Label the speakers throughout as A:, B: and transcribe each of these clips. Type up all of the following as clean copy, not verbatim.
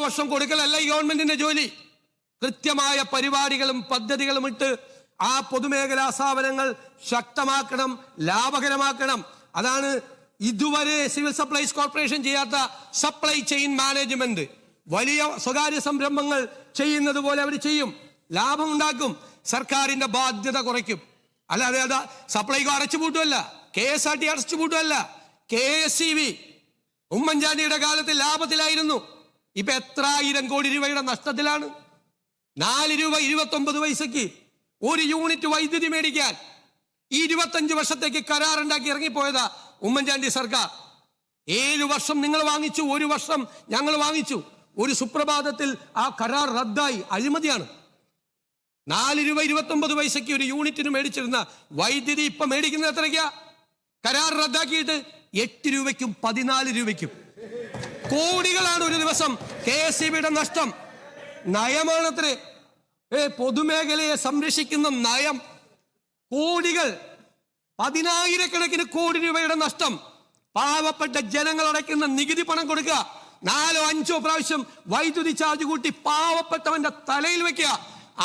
A: വർഷം കൊടുക്കലല്ല ഈ ഗവൺമെന്റിന്റെ ജോലി. കൃത്യമായ പരിപാടികളും പദ്ധതികളും ഇട്ട് ആ പൊതുമേഖലാ സ്ഥാപനങ്ങൾ ശക്തമാക്കണം, ലാഭകരമാക്കണം. അതാണ് ഇതുവരെ സിവിൽ സപ്ലൈസ് കോർപ്പറേഷൻ ചെയ്യാത്ത സപ്ലൈ ചെയിൻ മാനേജ്മെന്റ്. വലിയ സ്വകാര്യ സംരംഭങ്ങൾ ചെയ്യുന്നത് പോലെ അവർ ചെയ്യും, ലാഭം ഉണ്ടാക്കും, സർക്കാരിന്റെ ബാധ്യത കുറയ്ക്കും. അല്ലാതെ അത് സപ്ലൈകോ അടച്ചുപൂട്ടുമല്ല, KSRT അടച്ചുപൂട്ടുമല്ല. KSEB ഉമ്മൻചാണ്ടിയുടെ കാലത്ത് ലാഭത്തിലായിരുന്നു, ഇപ്പൊ എത്ര ആയിരം കോടി രൂപയുടെ നഷ്ടത്തിലാണ്. 4 രൂപ 29 പൈസക്ക് ഒരു യൂണിറ്റ് വൈദ്യുതി മേടിക്കാൻ 25 വർഷത്തേക്ക് കരാറുണ്ടാക്കി ഇറങ്ങിപ്പോയതാ ഉമ്മൻചാണ്ടി സർക്കാർ. 7 വർഷം നിങ്ങൾ വാങ്ങിച്ചു, 1 വർഷം ഞങ്ങൾ വാങ്ങിച്ചു. ഒരു സുപ്രഭാതത്തിൽ ആ കരാർ റദ്ദായി. അഴിമതിയാണ്. 4 രൂപ 29 പൈസക്ക് ഒരു യൂണിറ്റിന് മേടിച്ചിരുന്ന വൈദ്യുതി ഇപ്പൊ മേടിക്കുന്നത് എത്രയ്ക്കാ? കരാർ റദ്ദാക്കിയിട്ട് 8 രൂപയ്ക്കും 14 രൂപയ്ക്കും. കോടികളാണ് ഒരു ദിവസം KSEBയുടെ നഷ്ടം. നയമാണത്രേ, പൊതുമേഖലയെ സംരക്ഷിക്കുന്ന നയം. കോടികൾ, 10,000-കണക്കിന് കോടി രൂപയുടെ നഷ്ടം. പാവപ്പെട്ട ജനങ്ങൾ അടയ്ക്കുന്ന നികുതി പണം കൊടുക്കുക, 4-5 പ്രാവശ്യം വൈദ്യുതി ചാർജ് കൂട്ടി പാവപ്പെട്ടവന്റെ തലയിൽ വെക്കുക.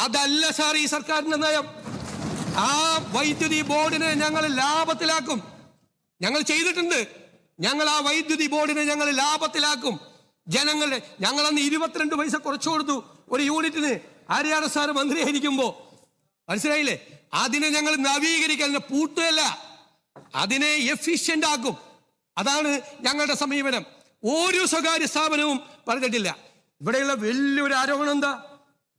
A: അതല്ല സാർ ഈ സർക്കാരിന്റെ നയം. ആ വൈദ്യുതി ബോർഡിനെ ഞങ്ങൾ ലാഭത്തിലാക്കും. ഞങ്ങൾ ചെയ്തിട്ടുണ്ട്. ഞങ്ങൾ ആ വൈദ്യുതി ബോർഡിനെ ഞങ്ങൾ ലാഭത്തിലാക്കും. ജനങ്ങളുടെ ഞങ്ങളന്ന് 22 പൈസ കുറച്ചു കൊടുത്തു ഒരു യൂണിറ്റിന്. ആര്യാട സാർ മന്ത്രിയായിരിക്കുമ്പോ, മനസ്സിലായില്ലേ? അതിനെ ഞങ്ങൾ നവീകരിക്കാൻ, പൂട്ടുകയല്ല, അതിനെ എഫിഷ്യന്റ് ആക്കും. അതാണ് ഞങ്ങളുടെ സമീപനം. ഒരു സ്വകാര്യ സ്ഥാപനവും പറഞ്ഞിട്ടില്ല. ഇവിടെയുള്ള വലിയൊരു ആരോപണം എന്താ?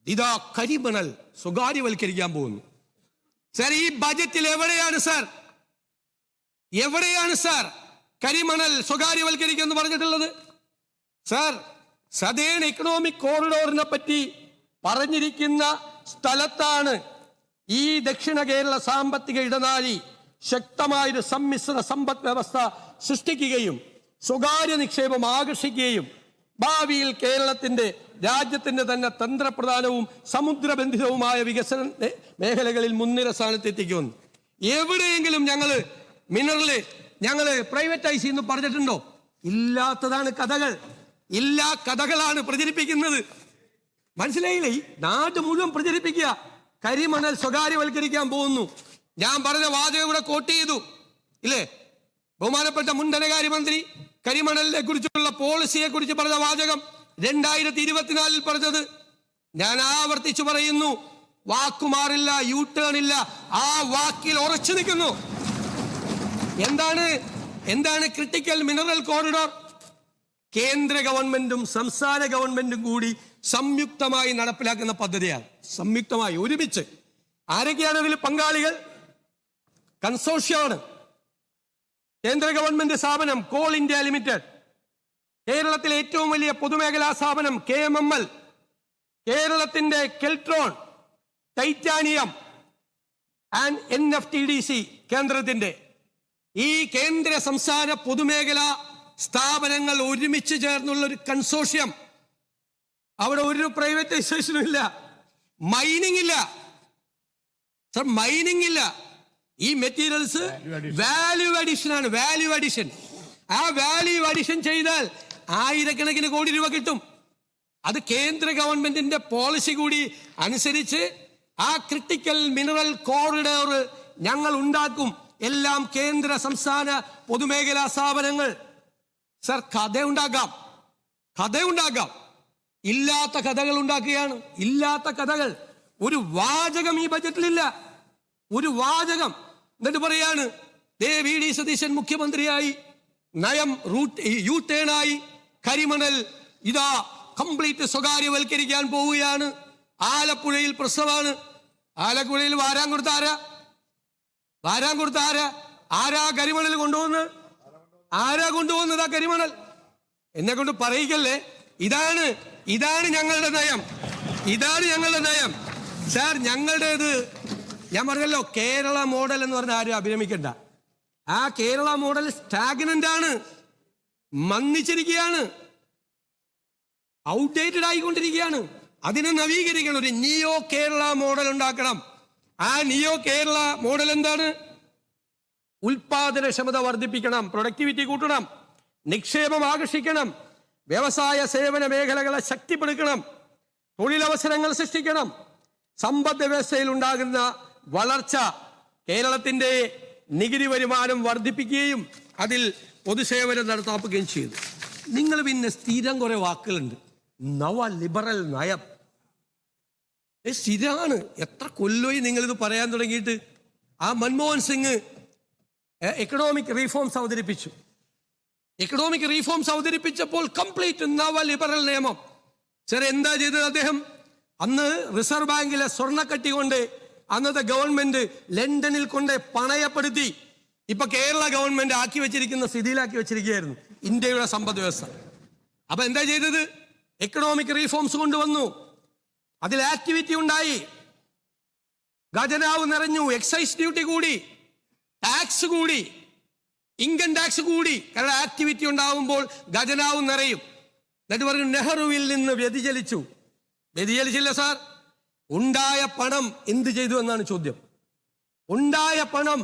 A: ഇതാ കരിമണൽ സ്വകാര്യവൽക്കരിക്കാൻ പോകുന്നു. സാർ, ഈ ബജറ്റിൽ എവിടെയാണ് സാർ കരിമണൽ സ്വകാര്യവൽക്കരിക്കുമെന്ന് പറഞ്ഞിട്ടുള്ളത്? സാർ, സദേൺ എക്കണോമിക് കോറിഡോറിനെ പറ്റി പറഞ്ഞിരിക്കുന്ന സ്ഥലത്താണ് ഈ ദക്ഷിണ കേരള സാമ്പത്തിക ഇടനാഴി ശക്തമായൊരു സമ്മിശ്ര സമ്പദ് വ്യവസ്ഥ സൃഷ്ടിക്കുകയും സ്വകാര്യ നിക്ഷേപം ആകർഷിക്കുകയും ഭാവിയിൽ രാജ്യത്തിന്റെ തന്നെ തന്ത്രപ്രധാനവും സമുദ്രബന്ധിതവുമായ വികസന മേഖലകളിൽ മുൻനിര സ്ഥാനത്തെത്തിക്കുമെന്ന്. എവിടെയെങ്കിലും ഞങ്ങള് പ്രൈവറ്റൈസ് ചെയ്യുന്നു പറഞ്ഞിട്ടുണ്ടോ? ഇല്ലാത്തതാണ് കഥകൾ. ഇല്ലാ കഥകളാണ് പ്രചരിപ്പിക്കുന്നത്. മനസ്സിലായില്ലേ? ഈ നാട് മുഴുവൻ പ്രചരിപ്പിക്കുക കരിമണൽ സ്വകാര്യവൽക്കരിക്കാൻ പോകുന്നു. ഞാൻ പറഞ്ഞ വാചകം ഇവിടെ കോട്ട് ചെയ്തു ഇല്ലേ? ബഹുമാനപ്പെട്ട മുൻ ധനകാര്യമന്ത്രി കരിമണലിനെ കുറിച്ചുള്ള പോളിസിയെ കുറിച്ച് പറഞ്ഞ വാചകം 2024 പറഞ്ഞത് ഞാൻ ആവർത്തിച്ചു പറയുന്നു. വാക്കുമാറില്ല, യു ടേൺ ഇല്ല, ആ വാക്കിൽ ഉറച്ചു നിൽക്കുന്നു. എന്താണ് ക്രിട്ടിക്കൽ മിനറൽ കോറിഡോർ? കേന്ദ്ര ഗവൺമെന്റും സംസ്ഥാന ഗവൺമെന്റും കൂടി സംയുക്തമായി നടപ്പിലാക്കുന്ന പദ്ധതിയാണ്. സംയുക്തമായി, ഒരുമിച്ച്. ആരൊക്കെയാണ് ഇതിൽ പങ്കാളികൾ? കൺസോർഷ്യമാണ്. കേന്ദ്ര ഗവൺമെന്റ് സ്ഥാപനം കോൾ ഇന്ത്യ ലിമിറ്റഡ്, കേരളത്തിലെ ഏറ്റവും വലിയ പൊതുമേഖലാ സ്ഥാപനം KMML, കേരളത്തിന്റെ കെൽട്രോൺ, ടൈറ്റാനിയം ആൻഡ് NFTDC കേന്ദ്രത്തിന്റെ. ഈ കേന്ദ്ര സംസ്ഥാന പൊതുമേഖലാ സ്ഥാപനങ്ങൾ ഒരുമിച്ച് ചേർന്നുള്ള ഒരു കൺസോർഷ്യം. അവിടെ ഒരു പ്രൈവറ്റൈസേഷനും ഇല്ല, മൈനിങ് ഇല്ല സർ, മൈനിങ് ഇല്ല. ഈ മെറ്റീരിയൽസ് വാല്യൂ അഡീഷൻ ആണ്. Value addition. ആ വാല്യൂ അഡീഷൻ ചെയ്താൽ ആയിരക്കണക്കിന് കോടി രൂപ കിട്ടും. അത് കേന്ദ്ര ഗവൺമെന്റിന്റെ പോളിസി കൂടി അനുസരിച്ച് ആ ക്രിട്ടിക്കൽ മിനറൽ കോറിഡോർ ഞങ്ങൾ ഉണ്ടാക്കും. എല്ലാം കേന്ദ്ര സംസ്ഥാന പൊതുമേഖലാ സ്ഥാപനങ്ങൾ. സർ, കഥയുണ്ടാക്കാം. ഇല്ലാത്ത കഥകൾ ഉണ്ടാക്കുകയാണ്. ഇല്ലാത്ത കഥകൾ. ഒരു വാചകം ഈ ബജറ്റിലില്ല, ഒരു വാചകം. എന്നിട്ട് പറയാണ് VD സതീശൻ മുഖ്യമന്ത്രിയായി, നയം യു ടേണായി, കരിമണൽ ഇതാ കംപ്ലീറ്റ് സ്വകാര്യവൽക്കരിക്കാൻ പോവുകയാണ്. ആലപ്പുഴയിൽ പ്രസവമാണ്. ആലപ്പുഴയിൽ വാരാൻ കൊടുത്ത ആരാ കരിമണൽ കൊണ്ടുപോകുന്നത്? ആരാ കൊണ്ടുപോകുന്നത് ആ കരിമണൽ? എന്നെ കൊണ്ട് പറയിക്കല്ലേ. ഇതാണ് ഞങ്ങളുടെ നയം. സാർ, ഞങ്ങളുടേത് ഞാൻ പറഞ്ഞല്ലോ, കേരള മോഡൽ എന്ന് പറഞ്ഞാൽ ആരും അഭിനമിക്കണ്ട. ആ കേരള മോഡൽ സ്റ്റാഗ്നന്റ് ആണ്, മന്ദിച്ചിരിക്കുകയാണ്, ഔട്ട്ഡേറ്റഡ് ആയിക്കൊണ്ടിരിക്കുകയാണ്. അതിനെ നവീകരിക്കണം. ഒരു നിയോ കേരള മോഡൽ ഉണ്ടാക്കണം. ആ നിയോ കേരള മോഡൽ എന്താണ്? ഉൽപാദനക്ഷമത വർദ്ധിപ്പിക്കണം, പ്രൊഡക്ടിവിറ്റി കൂട്ടണം, നിക്ഷേപം ആകർഷിക്കണം, വ്യവസായ സേവന മേഖലകളെ ശക്തിപ്പെടുത്തണം, തൊഴിലവസരങ്ങൾ സൃഷ്ടിക്കണം, സമ്പദ് വ്യവസ്ഥയിൽ ഉണ്ടാകുന്ന വളർച്ച, കേരളത്തിന്റെ നികുതി വരുമാനം വർദ്ധിപ്പിക്കുകയും അതിൽ പൊതുസേവനം നടത്താക്കുകയും ചെയ്തു. നിങ്ങൾ പിന്നെ സ്ഥിരം കുറെ വാക്കുകളുണ്ട്. നവ ലിബറൽ നയം സ്ഥിരമാണ്. എത്ര കൊല്ലമായി നിങ്ങളിത് പറയാൻ തുടങ്ങിയിട്ട്? ആ മൻമോഹൻ സിംഗ് എക്കണോമിക് റീഫോംസ് അവതരിപ്പിച്ചു. എക്കണോമിക് റീഫോംസ് അവതരിപ്പിച്ചപ്പോൾ കംപ്ലീറ്റ് നവ ലിബറൽ നിയമം. സാർ എന്താ ചെയ്തത് അദ്ദേഹം? അന്ന് റിസർവ് ബാങ്കിലെ സ്വർണ്ണക്കട്ടി കൊണ്ട് അന്നത്തെ ഗവൺമെന്റ് ലണ്ടനിൽ കൊണ്ട് പണയപ്പെടുത്തി ഇപ്പൊ കേരള ഗവൺമെന്റ് ആക്കി വെച്ചിരിക്കുന്ന സ്ഥിതിയിലാക്കി വെച്ചിരിക്കുകയായിരുന്നു ഇന്ത്യയുടെ സമ്പദ് വ്യവസ്ഥ. അപ്പൊ എന്താ ചെയ്തത്? എക്കണോമിക് റീഫോംസ് കൊണ്ടുവന്നു. അതിൽ ആക്ടിവിറ്റി ഉണ്ടായി, ഖജനാവ് നിറഞ്ഞു, എക്സൈസ് ഡ്യൂട്ടി കൂടി, ടാക്സ് കൂടി, ഇൻകം ടാക്സ് കൂടി. കാരണം ആക്ടിവിറ്റി ഉണ്ടാവുമ്പോൾ ഖജനാവ് നിറയും. എന്നിട്ട് പറഞ്ഞു നെഹ്റുവിൽ നിന്ന് വ്യതിചലിച്ചു. വ്യതിചലിച്ചില്ല സാർ. ഉണ്ടായ പണം എന്ത് ചെയ്തു എന്നാണ് ചോദ്യം. ഉണ്ടായ പണം,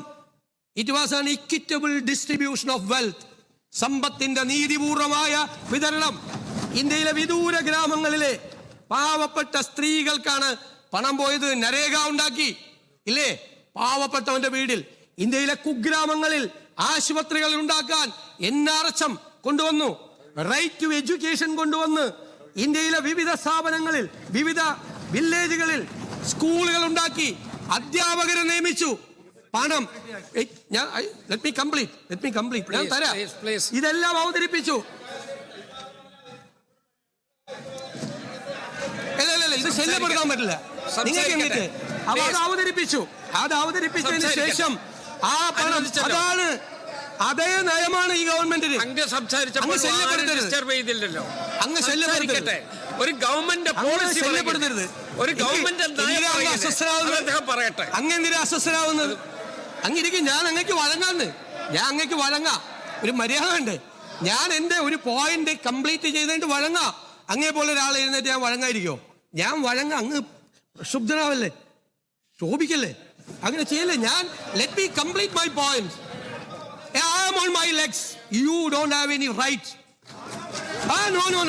A: it was an equitable distribution of wealth. സമ്പത്തിന്റെ നീതിപൂർവമായ വിതരണം. ഇന്ത്യയിലെ വിദൂര ഗ്രാമങ്ങളിലെ പാവപ്പെട്ട സ്ത്രീകൾക്കാണ് പണം പോയത്. നരേഗ ഉണ്ടാക്കി ഇല്ലേ, പാവപ്പെട്ടവന്റെ വീട്ടിൽ. ഇന്ത്യയിലെ കുഗ്രാമങ്ങളിൽ ആശുപത്രികൾ ഉണ്ടാക്കാൻ NRHM കൊണ്ടുവന്നു, റൈറ്റ് ടു എഡ്യൂക്കേഷൻ കൊണ്ടുവന്ന് ഇന്ത്യയിലെ വിവിധ സ്ഥാപനങ്ങളിൽ, വിവിധ വില്ലേജുകളിൽ സ്കൂളുകൾ ഉണ്ടാക്കി, അധ്യാപകരെ നിയമിച്ചു. പണം ലെറ്റ് മീ കംപ്ലീറ്റ് ഞാൻ തരാം. ഇതെല്ലാം അവതരിപ്പിച്ചു. ഇത് ശല്യപ്പെടുത്താൻ പറ്റില്ല നിങ്ങൾക്ക് എന്നിട്ട്. അപ്പൊ അത് അവതരിപ്പിച്ചതിന് ശേഷം ആ പണം, അതാണ് അതേ നയമാണ് ഈ ഗവൺമെന്റിന്.
B: അങ്ങ് ശല്യപ്പെടുത്തരുത്. ഒരു ഗവൺമെന്റ് പോളിസി
A: ശല്യപ്പെടുത്തരുത്.
B: ഒരു ഗവൺമെന്റ് പറയട്ടെ.
A: അങ്ങെന്തിനാ അസ്വസ്ഥരാകുന്നത്? അങ്ങിരിക്കും. ഞാൻ അങ്ങക്ക് വഴങ്ങാന്ന്. ഞാൻ അങ്ങക്ക് വഴങ്ങാം. ഒരു മര്യാദ ഉണ്ട്. ഞാൻ എന്റെ ഒരു പോയിന്റ് കംപ്ലീറ്റ് ചെയ്തിട്ട് വഴങ്ങാം. അങ്ങേ പോലെ ഒരാൾ എഴുന്നേറ്റ് ഞാൻ വഴങ്ങായിരിക്കോ? ഞാൻ വഴങ്ങ. അങ്ങ് പ്രക്ഷുബ്ധനാവല്ലേ, ശോഭിക്കല്ലേ, അങ്ങനെ ചെയ്യല്ലേ. ഞാൻ let me complete my point. I am on my legs. You don't have any right.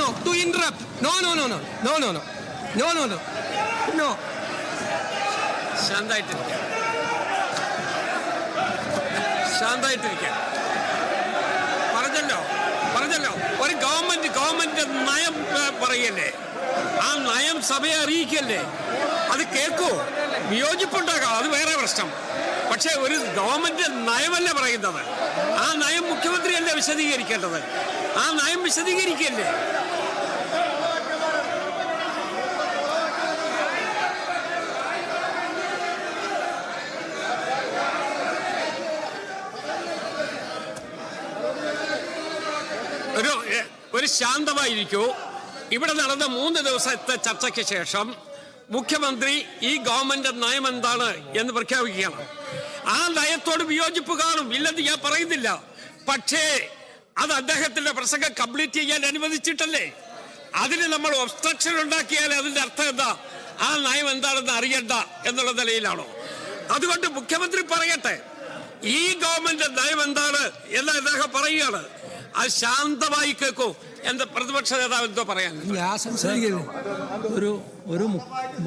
A: No. To interrupt. No.
B: ശാന്തായിട്ടിരിക്കാം. പറഞ്ഞല്ലോ ഒരു ഗവൺമെന്റ് നയം പറയല്ലേ, ആ നയം സഭയെ അറിയിക്കല്ലേ. അത് കേൾക്കൂ. വിയോജിപ്പുണ്ടാകാം, അത് വേറെ പ്രശ്നം. പക്ഷെ ഒരു ഗവൺമെന്റ് നയമല്ല പറയുന്നത്. ആ നയം മുഖ്യമന്ത്രിയല്ലേ വിശദീകരിക്കേണ്ടത്. ആ നയം വിശദീകരിക്കല്ലേ. ഒരു ശാന്തമായിരിക്കൂ. ഇവിടെ നടന്ന 3 ദിവസത്തെ ചർച്ചയ്ക്ക് ശേഷം മുഖ്യമന്ത്രി ഈ ഗവൺമെന്റ് നയം എന്താണ് എന്ന് പ്രഖ്യാപിക്കുകയാണ്. ആ നയത്തോട് വിയോജിപ്പ് കാണും, ഇല്ലെന്ന് ഞാൻ പറയുന്നില്ല. പക്ഷേ അത് അദ്ദേഹത്തിന്റെ പ്രസംഗം കംപ്ലീറ്റ് ചെയ്യാൻ അനുവദിച്ചിട്ടല്ലേ. അതിന് നമ്മൾ ഒബ്സ്ട്രക്ഷൻ ഉണ്ടാക്കിയാൽ അതിന്റെ അർത്ഥം എന്താ? ആ നയം എന്താണെന്ന് അറിയണ്ട എന്നുള്ള നിലയിലാണോ? അതുകൊണ്ട് മുഖ്യമന്ത്രി പറയട്ടെ, ഈ ഗവൺമെന്റ് നയം എന്താണ് എന്ന് അദ്ദേഹം പറയുകയാണ്. അത് ശാന്തമായി കേൾക്കൂ. എന്താ പ്രതിപക്ഷ നേതാവ് എന്തോ പറയാൻ?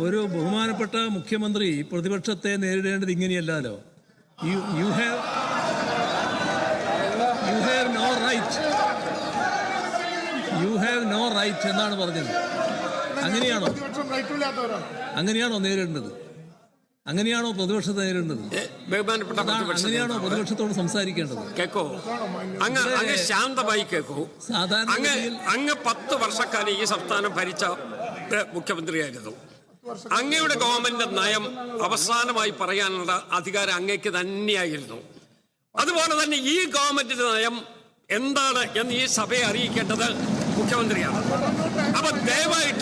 C: ഒരു ബഹുമാനപ്പെട്ട മുഖ്യമന്ത്രി പ്രതിപക്ഷത്തെ നേരിടേണ്ടത് ഇങ്ങനെയല്ലോ. യു ഹാവ് നോ റൈറ്റ് എന്നാണ് പറഞ്ഞത്. അങ്ങനെയാണോ നേരിടേണ്ടത്? അങ്ങനെയാണോ പ്രതിപക്ഷത്തെ നേരിടേണ്ടത്? അങ്ങനെയാണോ പ്രതിപക്ഷത്തോട് സംസാരിക്കേണ്ടത്?
B: കേക്കോ, അങ്ങ് ശാന്തമായി കേക്കൂ. അങ്ങ് 10 വർഷക്കാലം ഈ സംസ്ഥാനം ഭരിച്ച മുഖ്യമന്ത്രിയായിരുന്നു. അങ്ങയുടെ ഗവൺമെന്റ് നയം അവസാനമായി പറയാനുള്ള അധികാരം അങ്ങേക്ക് തന്നെയായിരുന്നു. അതുപോലെ തന്നെ ഈ ഗവൺമെന്റിന്റെ നയം എന്താണ് എന്ന് ഈ സഭയെ അറിയിക്കേണ്ടത് മുഖ്യമന്ത്രിയാണ്. അപ്പൊ ദയവായിട്ട്